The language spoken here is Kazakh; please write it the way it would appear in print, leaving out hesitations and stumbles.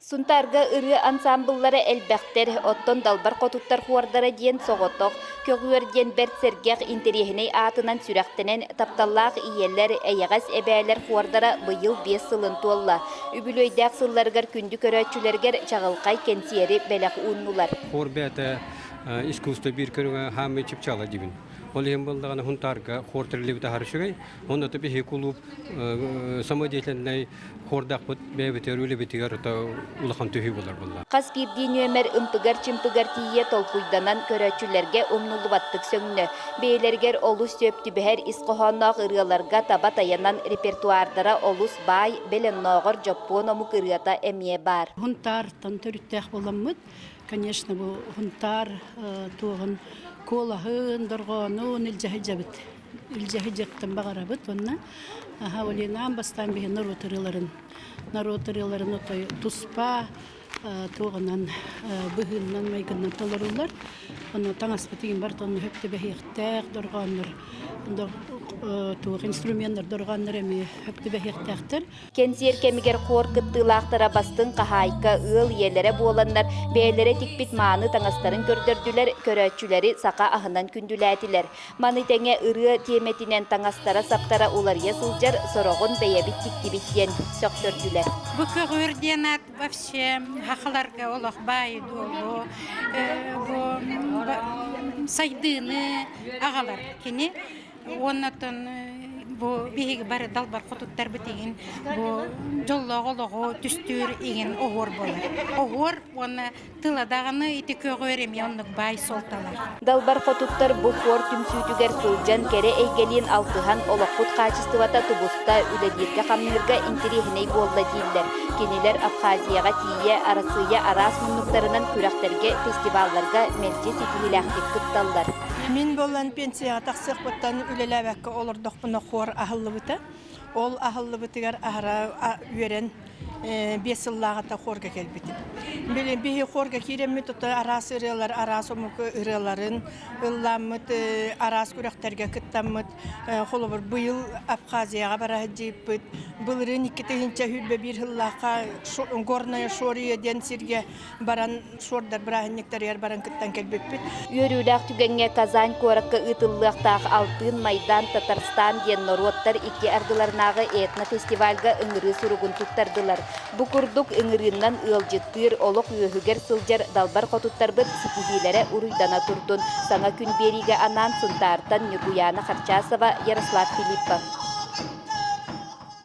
Сунтарга ыры ансамбллары элбәхтер, оттон далбар котуттар хуардара диен соғотоқ, көгүер диен бәрт сергех интерехіней атынан сүрәқтенен тапталлақ иелер, әйәғас әбәлер хуардара бұйыл 5 сылын туалла. Үбілөйдәк сылларгар күнді көрәтчілергер чағылқай кенсиері бәләқ ұннулар. Хор бәті искусство бір көріңі хамы чіпчала дебін. Ол ең болдағаны хунтарға хор тірілебіті харшығай, онда тәбі хекулуп самодетлендей хордақ бұд бәбітер өлебітігер улахан төхі болар болар. Қас бірден өмір үмпігар-чымпігар тие толпуйданан көрәтчілерге ұмнулыбаттық сөңні. Бейлергер олус сөпті бәр исқоханнақ ырғаларға таба таянан репертуардара олус бай белен ноғыр жапон омук ырғата әмие бар. Хунтартан төріттәқ боламмыд. Конечно, бұл хунтар туғын колахын, дұрғанын үлжәхі жабыт. Үлжәхі жақтан бағарабыт, онна. Олинан бастан бейін народ ырыларын отой туспа, туғынан бұғыннан майгыннан толырулар. Оны таңаспытығын бар, оны хөпті бәйіқтәқ, дұрғаныр. Туғ инструменттер дұрғаныр әме хөпті бәйіқтәқтір. Кенсиер кемигер хор кыттылақтара бастың қахайка ыл елері боландар, бәйлері тикпит маны таңастарын көрдірділер, көрәтчілері сақа ағынан күнділәтілер. Маны тәңе ыры теметінен таңастара саптара олар есілжар, сорағын бәйәбіт тіктібіттен сөқтірділер. Бұқы ғырденат вообще хақыларға олақ бай долу, сайдыны ағалар кені. Оннатын bu bihi bare dalbar qotuttар bitegen bu jollogologo түстүр еген огор болар. Огор оны тыладаганы ити көгөрем янлык бай солталар. Далбар qotuttар bu хор түмсүтүгер сылжан кере эйгелин алтыхан олоқут качествата тубуста үледирге камнырга интерехиней болла дилдер. Кенелер Абхазияга тие арасыя арас мунуктарынан күрәхтерге фестивалларга мелчи ситилахтик кытталдар. Min bollan pensiya taqsıq buttan ülelebekki olur doqbuna xor ahıllı bıta. Ol ahıllı bıtıgar ahra üren 5 yıllağıta xorga kelbiti. Bihi xorga kiremmi tuta aras ırılar, aras omuku ırıların, ıllamıt, aras kürekterge kıttammıt, xolubur bu yıl Abxaziyaga bara hıcıpıt. Bılırın 2 hülbe bir yıllaqa gornaya şoriye den sirge baran şordar bırahinlikler yer baran kıttan kelbipit. Yörülak tügenge Kazan korakka ıtıllığıqtaq Altın Maydan Tatarstan diyen norottar 2 ardılarnağı etna festivalga ıngırı surugun tuttardılar. Bu kurduk ıngırından ılcıttır oluq yöhüger sıljar dalbar qotuttar bıt sikihilere uruydana turdun. Sana gün beriga anan Suntartan Nuguyana Kharchasova, Yaroslav Filippov.